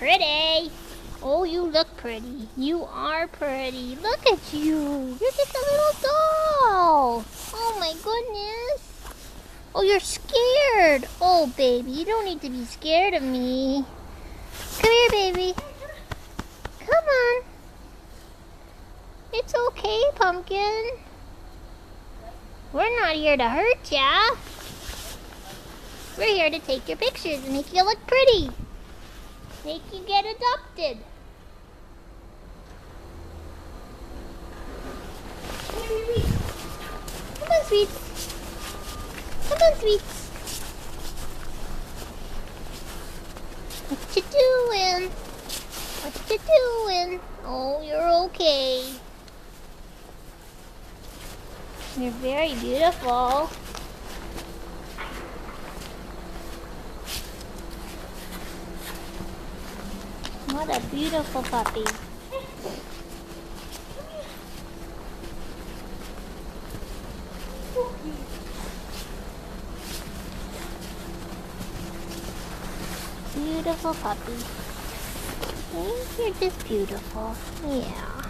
pretty. Oh, you look pretty. You are pretty. Look at you. You're just a little doll. Oh my goodness. Oh, you're scared. Oh, baby, you don't need to be scared of me. Come here, baby. Come on. It's okay, Pumpkin. We're not here to hurt ya. We're here to take your pictures and make you look pretty. Make you get adopted. Come here, baby. Come on, sweets. Come on, sweets. What you doing? What you doing? Oh, you're okay. You're very beautiful. What a beautiful puppy. Beautiful puppy. You're just beautiful. Yeah.